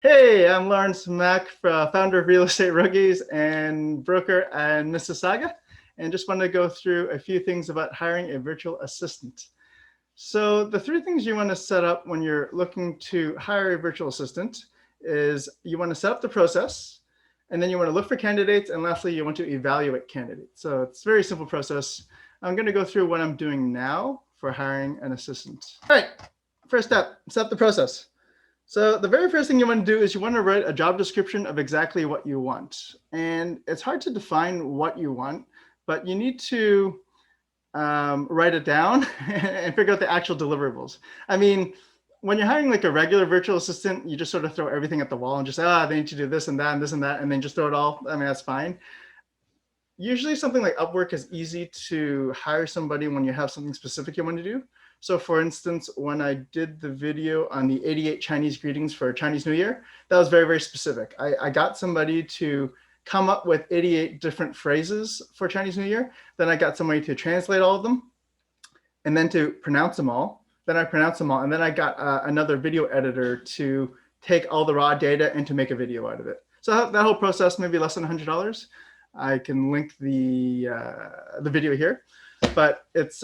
Hey, I'm Lawrence Mack, founder of Real Estate Rookies and broker in Mississauga, and just want to go through a few things about hiring a virtual assistant. So the three things you want to set up when you're looking to hire a virtual assistant is you want to set up the process, and then you want to look for candidates, and lastly, you want to evaluate candidates. So it's a very simple process. I'm going to go through what I'm doing now for hiring an assistant. All right, first step, set up the process. So the very first thing you want to do is you want to write a job description of exactly what you want. And it's hard to define what you want, but you need to write it down and figure out the actual deliverables. I mean, when you're hiring like a regular virtual assistant, you just sort of throw everything at the wall and just, they need to do this and that and this and that, and then just throw it all. I mean, that's fine. Usually something like Upwork is easy to hire somebody when you have something specific you want to do. So for instance, when I did the video on the 88 Chinese greetings for Chinese New Year, that was very, very specific. I got somebody to come up with 88 different phrases for Chinese New Year. Then I got somebody to translate all of them and then to pronounce them all. Then I pronounced them all. And then I got another video editor to take all the raw data and to make a video out of it. So that whole process, maybe less than $100. I can link the video here, but it's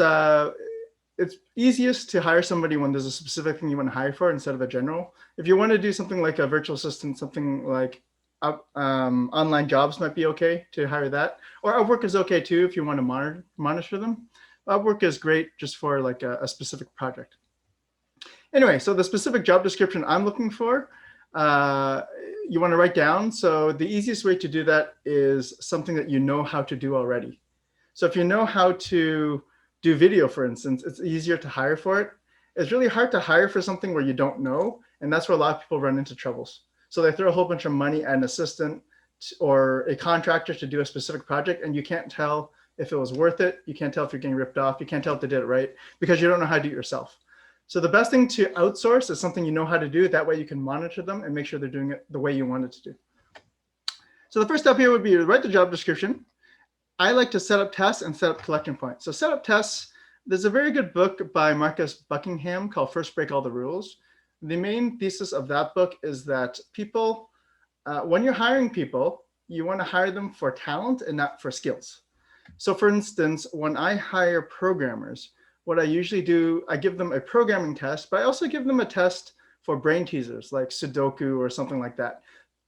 easiest to hire somebody when there's a specific thing you want to hire for instead of a general. If you want to do something like a virtual assistant, something like online jobs might be okay to hire that. Or Upwork is okay too if you want to monitor them. Upwork is great just for like a specific project. Anyway, so the specific job description I'm looking for, you want to write down. So the easiest way to do that is something that you know how to do already. So if you know how to do video, for instance, it's easier to hire for it. It's really hard to hire for something where you don't know. And that's where a lot of people run into troubles. So they throw a whole bunch of money at an assistant or a contractor to do a specific project, and you can't tell if it was worth it. You can't tell if you're getting ripped off. You can't tell if they did it right because you don't know how to do it yourself. So the best thing to outsource is something you know how to do. That way you can monitor them and make sure they're doing it the way you want it to do. So the first step here would be to write the job description. I like to set up tests and set up collection points. So set up tests, there's a very good book by Marcus Buckingham called First Break All the Rules. The main thesis of that book is that people, when you're hiring people, you want to hire them for talent and not for skills. So for instance, when I hire programmers, what I usually do, I give them a programming test, but I also give them a test for brain teasers like Sudoku or something like that.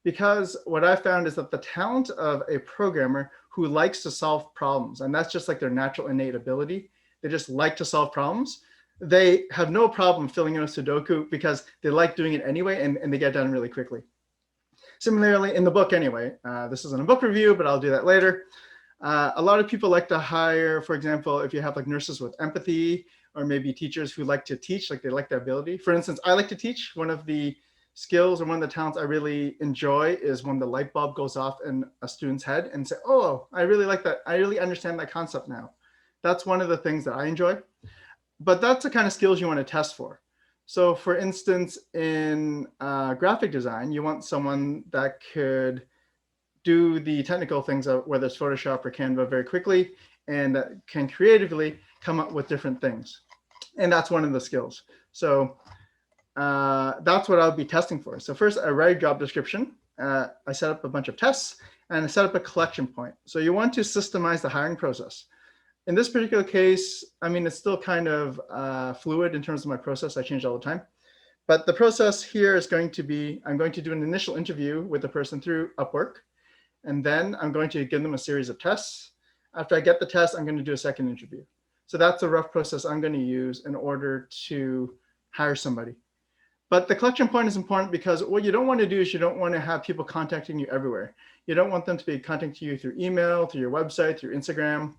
Because what I found is that the talent of a programmer who likes to solve problems, and that's just like their natural innate ability, they just like to solve problems, they have no problem filling in a Sudoku because they like doing it anyway and they get done really quickly. Similarly, in the book anyway, this isn't a book review, but I'll do that later. A lot of people like to hire, for example, if you have like nurses with empathy or maybe teachers who like to teach, like they like the ability. For instance, I like to teach. One of the skills or one of the talents I really enjoy is when the light bulb goes off in a student's head and say, oh, I really like that. I really understand that concept now. That's one of the things that I enjoy. But that's the kind of skills you want to test for. So for instance, in graphic design, you want someone that could do the technical things, whether it's Photoshop or Canva, very quickly, and that can creatively come up with different things. And that's one of the skills. So that's what I'll be testing for. So first, I write a job description. I set up a bunch of tests, and I set up a collection point. So you want to systemize the hiring process. In this particular case, I mean, it's still kind of fluid in terms of my process. I change all the time. But the process here is going to be, I'm going to do an initial interview with the person through Upwork. And then I'm going to give them a series of tests. After I get the test, I'm going to do a second interview. So that's a rough process I'm going to use in order to hire somebody. But the collection point is important because what you don't want to do is you don't want to have people contacting you everywhere. You don't want them to be contacting you through email, through your website, through Instagram.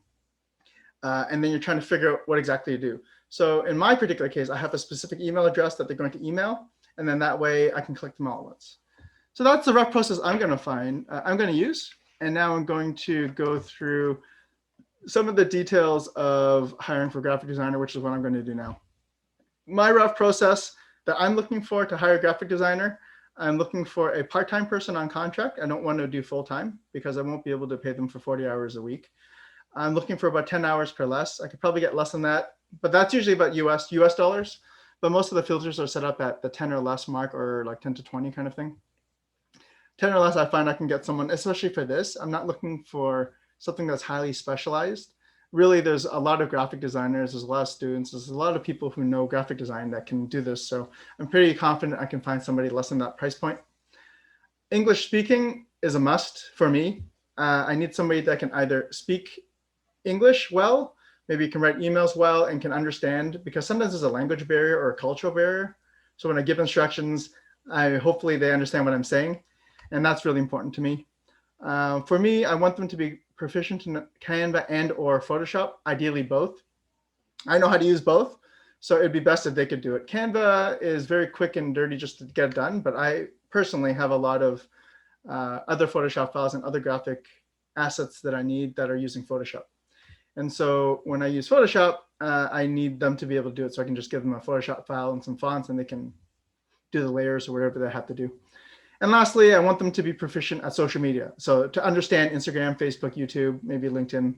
And then you're trying to figure out what exactly to do. So in my particular case, I have a specific email address that they're going to email. And then that way I can collect them all at once. So that's the rough process I'm going to use. And now I'm going to go through some of the details of hiring for graphic designer, which is what I'm going to do now. My rough process that I'm looking for to hire a graphic designer, I'm looking for a part-time person on contract. I don't want to do full-time because I won't be able to pay them for 40 hours a week. I'm looking for about 10 hours per less. I could probably get less than that, but that's usually about US dollars. But most of the filters are set up at the 10 or less mark, or like 10 to 20 kind of thing. 10 or less, I find I can get someone, especially for this. I'm not looking for something that's highly specialized. Really, there's a lot of graphic designers, there's a lot of students, there's a lot of people who know graphic design that can do this. So I'm pretty confident I can find somebody less than that price point. English speaking is a must for me. I need somebody that can either speak English well, maybe can write emails well and can understand, because sometimes there's a language barrier or a cultural barrier. So when I give instructions, hopefully they understand what I'm saying. And that's really important to me. For me, I want them to be proficient in Canva and or Photoshop, ideally both. I know how to use both, so it'd be best if they could do it. Canva is very quick and dirty just to get it done, but I personally have a lot of other Photoshop files and other graphic assets that I need that are using Photoshop. And so when I use Photoshop, I need them to be able to do it. So I can just give them a Photoshop file and some fonts and they can do the layers or whatever they have to do. And lastly, I want them to be proficient at social media. So to understand Instagram, Facebook, YouTube, maybe LinkedIn.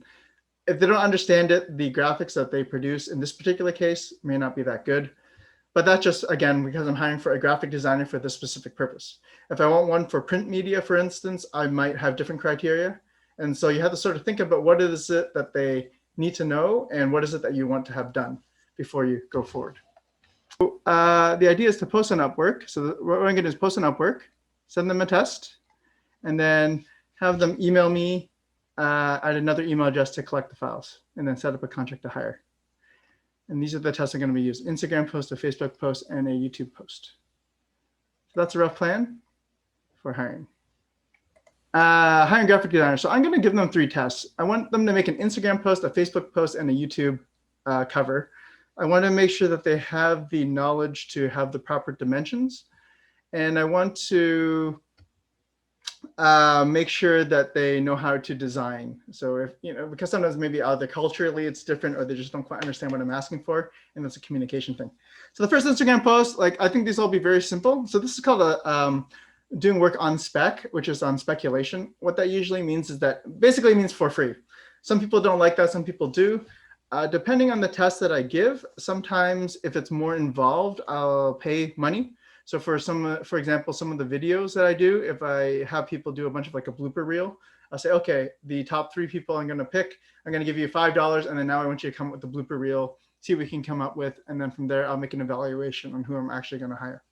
If they don't understand it, the graphics that they produce in this particular case may not be that good. But that's just, again, because I'm hiring for a graphic designer for this specific purpose. If I want one for print media, for instance, I might have different criteria. And so you have to sort of think about what is it that they need to know and what is it that you want to have done before you go forward. So, the idea is to post on Upwork. So what I'm going to do is post on Upwork, send them a test, and then have them email me at another email address to collect the files, and then set up a contract to hire. And these are the tests I'm going to be using: Instagram post, a Facebook post, and a YouTube post. So that's a rough plan for hiring. Hiring graphic designers. So I'm going to give them 3 tests. I want them to make an Instagram post, a Facebook post, and a YouTube cover. I want to make sure that they have the knowledge to have the proper dimensions. And I want to make sure that they know how to design. So if, because sometimes maybe either culturally it's different or they just don't quite understand what I'm asking for. And that's a communication thing. So the first Instagram post, I think these will be very simple. So this is called doing work on spec, which is on speculation. What that usually means is that basically means for free. Some people don't like that, some people do. Depending on the test that I give, sometimes if it's more involved, I'll pay money. So for example, some of the videos that I do, if I have people do a bunch of a blooper reel, I'll say, okay, the top 3 people I'm going to pick, I'm going to give you $5. And then now I want you to come up with the blooper reel, see what we can come up with. And then from there, I'll make an evaluation on who I'm actually going to hire.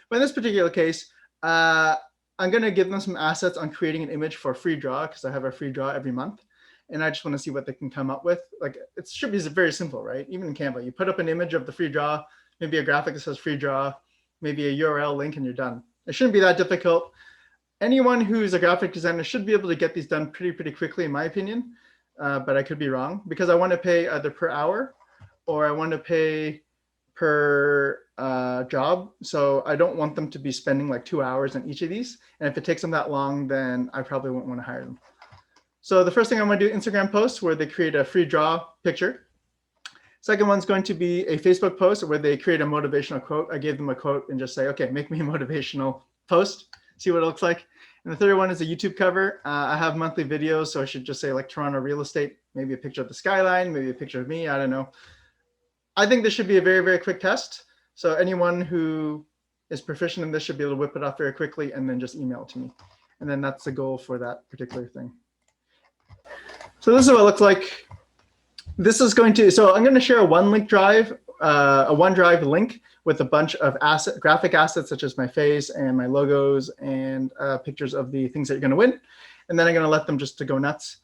But in this particular case, I'm going to give them some assets on creating an image for free draw, because I have a free draw every month. And I just want to see what they can come up with. It should be very simple, right? Even in Canva, you put up an image of the free draw, maybe a graphic that says free draw, maybe a URL link, and you're done. It shouldn't be that difficult. Anyone who's a graphic designer should be able to get these done pretty quickly, in my opinion. But I could be wrong, because I want to pay either per hour or I want to pay per job. So I don't want them to be spending 2 hours on each of these. And if it takes them that long, then I probably won't want to hire them. So the first thing I'm going to do, Instagram posts where they create a free draw picture. Second one's going to be a Facebook post where they create a motivational quote. I gave them a quote and just say, okay, make me a motivational post, see what it looks like. And the third one is a YouTube cover. I have monthly videos, so I should just say Toronto real estate, maybe a picture of the skyline, maybe a picture of me, I don't know. I think this should be a very quick test. So anyone who is proficient in this should be able to whip it off very quickly and then just email it to me. And then that's the goal for that particular thing. So this is what it looks like. This is going to, so I'm going to share a OneLink drive, a OneDrive link with a bunch of graphic assets such as my face and my logos and pictures of the things that you're going to win. And then I'm going to let them just to go nuts.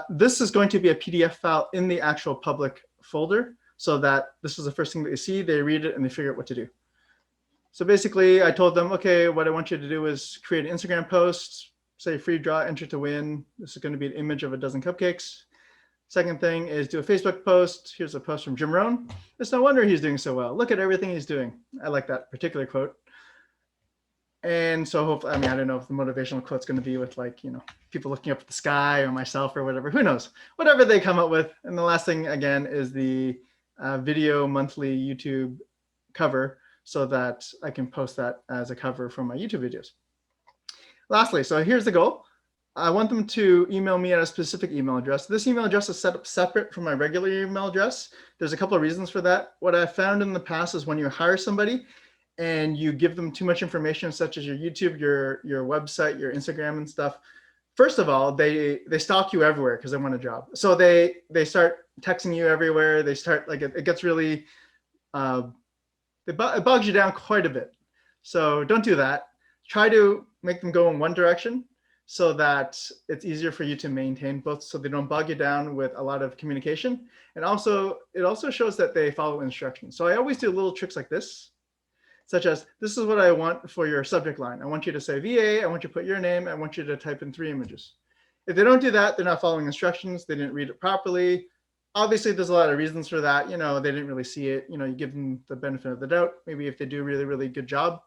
This is going to be a PDF file in the actual public folder, so that this is the first thing that they see, they read it, and they figure out what to do. So basically, I told them, okay, what I want you to do is create an Instagram post, say free draw, enter to win. This is going to be an image of a dozen cupcakes. Second thing is do a Facebook post. Here's a post from Jim Rohn. It's no wonder he's doing so well. Look at everything he's doing. I like that particular quote. And so hopefully, I don't know if the motivational quote's going to be with people looking up at the sky or myself or whatever, who knows, whatever they come up with. And the last thing again is the video monthly YouTube cover, so that I can post that as a cover for my YouTube videos. Lastly, so here's the goal. I want them to email me at a specific email address. This email address is set up separate from my regular email address. There's a couple of reasons for that. What I've found in the past is when you hire somebody and you give them too much information, such as your YouTube, your website, your Instagram and stuff, first of all, they stalk you everywhere because they want a job. So they start texting you everywhere. They start like it gets really it bogs you down quite a bit. So don't do that. Try to make them go in one direction so that it's easier for you to maintain both, so they don't bog you down with a lot of communication. And also, it also shows that they follow instructions. So I always do little tricks like this, such as, this is what I want for your subject line. I want you to say VA, I want you to put your name, I want you to type in 3 images. If they don't do that, they're not following instructions, they didn't read it properly. Obviously, there's a lot of reasons for that. You know, they didn't really see it. You know, you give them the benefit of the doubt, maybe if they do a really, really good job.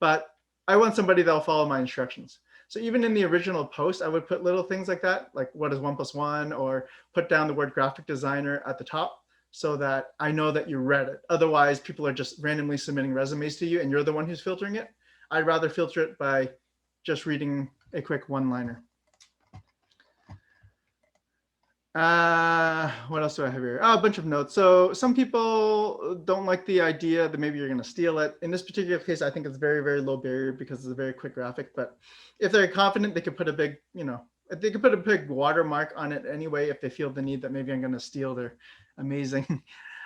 But I want somebody that'll follow my instructions. So even in the original post, I would put little things like that, like what is 1 + 1, or put down the word graphic designer at the top so that I know that you read it. Otherwise, people are just randomly submitting resumes to you and you're the one who's filtering it. I'd rather filter it by just reading a quick one-liner. What else do I have here? Oh, a bunch of notes. So some people don't like the idea that maybe you're going to steal it. In this particular case, I think it's very, very low barrier because it's a very quick graphic. But if they're confident, they could put a big, you know, they could put a big watermark on it anyway if they feel the need that maybe I'm going to steal their amazing,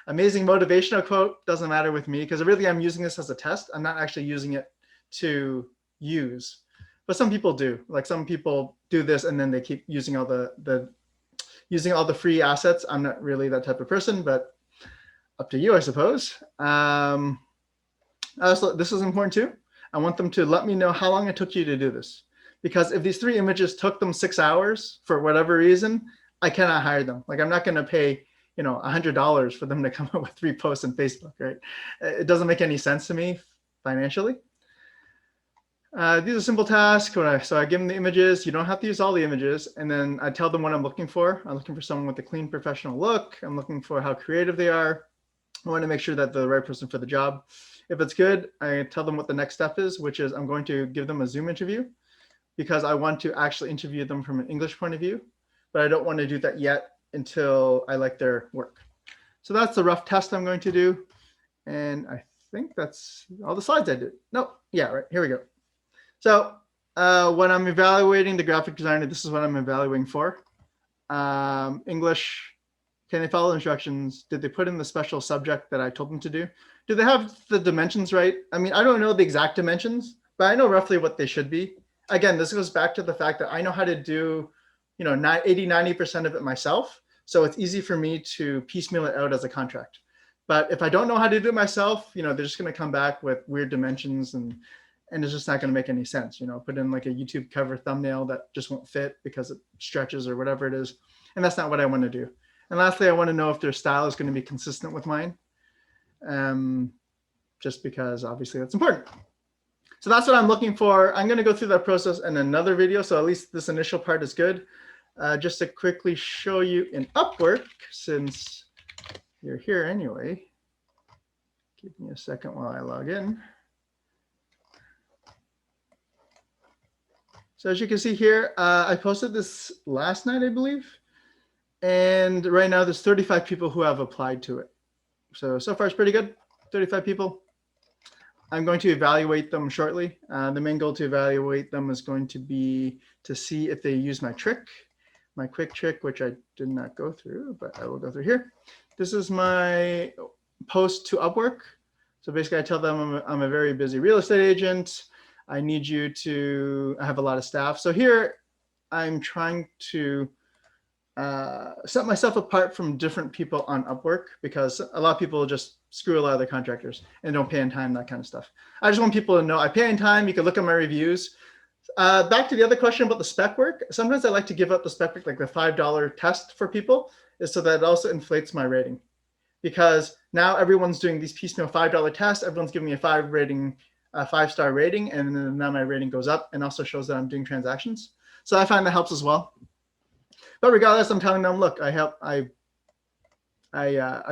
amazing motivational quote. Doesn't matter with me because really I'm using this as a test. I'm not actually using it to use. But some people do. Like some people do this and then they keep using all the free assets. I'm not really that type of person, but up to you, I suppose. Also, this is important too. I want them to let me know how long it took you to do this. Because if these 3 images took them 6 hours for whatever reason, I cannot hire them. Like I'm not going to pay, you know, $100 for them to come up with 3 posts on Facebook, right? It doesn't make any sense to me financially. These are simple tasks. So I give them the images. You don't have to use all the images. And then I tell them what I'm looking for. I'm looking for someone with a clean professional look. I'm looking for how creative they are. I want to make sure that they're the right person for the job. If it's good, I tell them what the next step is, which is I'm going to give them a Zoom interview because I want to actually interview them from an English point of view. But I don't want to do that yet until I like their work. So that's the rough test I'm going to do. And I think that's all the slides I did. No, yeah, right, here we go. So when I'm evaluating the graphic designer, this is what I'm evaluating for. English, can they follow instructions? Did they put in the special subject that I told them to do? Do they have the dimensions right? I mean, I don't know the exact dimensions, but I know roughly what they should be. Again, this goes back to the fact that I know how to do, you know, 80–90% of it myself. So it's easy for me to piecemeal it out as a contract. But if I don't know how to do it myself, you know, they're just going to come back with weird dimensions and it's just not going to make any sense. You know, put in like a YouTube cover thumbnail that just won't fit because it stretches or whatever it is. And that's not what I want to do. And lastly, I want to know if their style is going to be consistent with mine. Just because obviously that's important. So that's what I'm looking for. I'm going to go through that process in another video. So at least this initial part is good. Just to quickly show you in Upwork, since you're here anyway. Give me a second while I log in. So as you can see here, I posted this last night, I believe. And right now there's 35 people who have applied to it. So far it's pretty good, 35 people. I'm going to evaluate them shortly. The main goal to evaluate them is going to be to see if they use my trick, my quick trick, which I did not go through, but I will go through here. This is my post to Upwork. So basically I tell them I'm a very busy real estate agent. I need you to, I have a lot of staff. So here I'm trying to set myself apart from different people on Upwork because a lot of people just screw a lot of their contractors and don't pay in time, that kind of stuff. I just want people to know I pay in time. You can look at my reviews. Back to the other question about the spec work. Sometimes I like to give up the spec work, like the $5 test for people, is so that it also inflates my rating. Because now everyone's doing these piecemeal $5 tests. Everyone's giving me a 5-star rating, and then now my rating goes up and also shows that I'm doing transactions. So I find that helps as well. But regardless, I'm telling them, look, I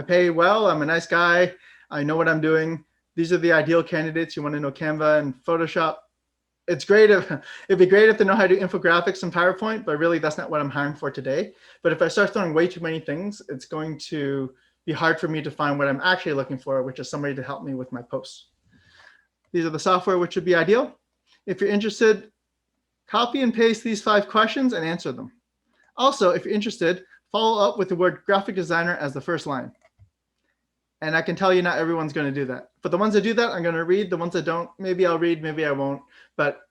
pay well. I'm a nice guy. I know what I'm doing. These are the ideal candidates. You want to know Canva and Photoshop. It's great it'd be great if they know how to do infographics and PowerPoint, but really that's not what I'm hiring for today. But if I start throwing way too many things, it's going to be hard for me to find what I'm actually looking for, which is somebody to help me with my posts. These are the software which would be ideal. If you're interested, copy and paste these 5 questions and answer them. Also, if you're interested, follow up with the word graphic designer as the first line. And I can tell you not everyone's going to do that. But the ones that do that, I'm going to read. The ones that don't, maybe I'll read, maybe I won't. But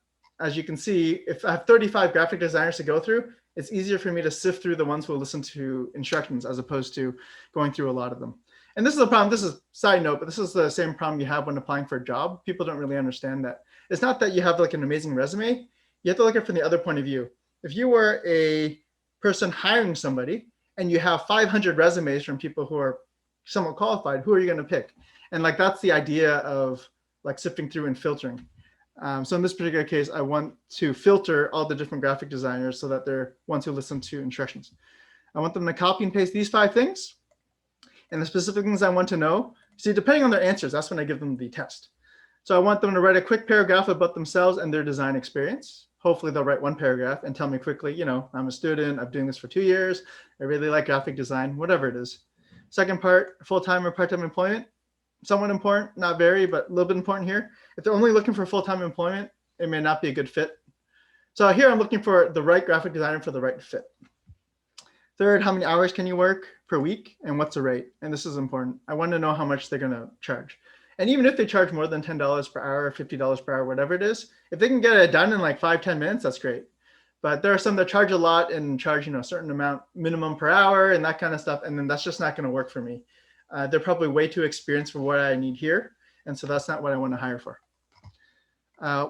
as you can see, if I have 35 graphic designers to go through, it's easier for me to sift through the ones who will listen to instructions as opposed to going through a lot of them. And this is a problem. This is a side note, but this is the same problem you have when applying for a job. People don't really understand that. It's not that you have like an amazing resume. You have to look at it from the other point of view. If you were a person hiring somebody and you have 500 resumes from people who are somewhat qualified, who are you going to pick? And like that's the idea of like sifting through and filtering. So in this particular case, I want to filter all the different graphic designers so that they're ones who listen to instructions. I want them to copy and paste these 5 things. And the specific things I want to know, see, depending on their answers, that's when I give them the test. So I want them to write a quick paragraph about themselves and their design experience. Hopefully they'll write 1 paragraph and tell me quickly, you know, I'm a student, I'm doing this for 2 years, I really like graphic design, whatever it is. Second part, full-time or part-time employment. Somewhat important, not very, but a little bit important here. If they're only looking for full-time employment, it may not be a good fit. So here I'm looking for the right graphic designer for the right fit. Third, how many hours can you work per week and what's the rate? And this is important. I want to know how much they're going to charge. And even if they charge more than $10 per hour, $50 per hour, whatever it is, if they can get it done in like 5-10 minutes, that's great. But there are some that charge a lot and charge, you know, a certain amount minimum per hour and that kind of stuff. And then that's just not going to work for me. They're probably way too experienced for what I need here. And so that's not what I want to hire for.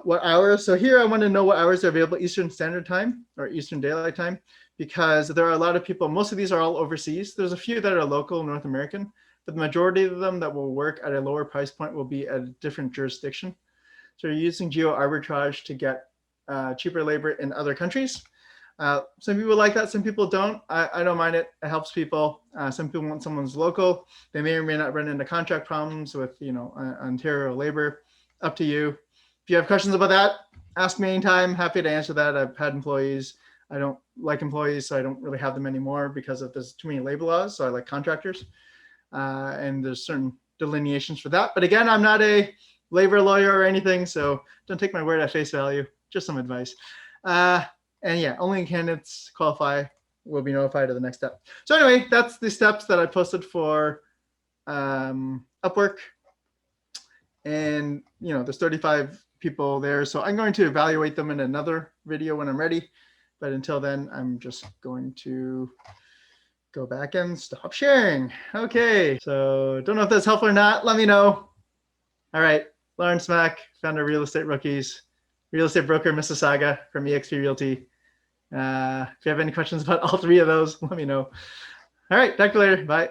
What hours? So here I want to know what hours are available Eastern Standard Time or Eastern Daylight Time, because there are a lot of people, most of these are all overseas. There's a few that are local North American, but the majority of them that will work at a lower price point will be at a different jurisdiction. So you're using geo arbitrage to get cheaper labor in other countries. Some people like that, some people don't. I don't mind it. It helps people. Some people want someone's local. They may or may not run into contract problems with, you know, Ontario labor. Up to you. If you have questions about that, ask me anytime. Happy to answer that. I've had employees. I don't like employees, so I don't really have them anymore because of there's too many labor laws. So I like contractors, and there's certain delineations for that. But again, I'm not a labor lawyer or anything, so don't take my word at face value. Just some advice. And yeah, only candidates qualify will be notified of the next step. So anyway, that's the steps that I posted for Upwork. And you know, there's 35 people there. So I'm going to evaluate them in another video when I'm ready. But until then, I'm just going to go back and stop sharing. Okay, so don't know if that's helpful or not. Let me know. All right, Lawrence Mack, founder of Real Estate Rookies, real estate broker Mississauga from eXp Realty. If you have any questions about all 3 of those, let me know. All right, talk to you later. Bye.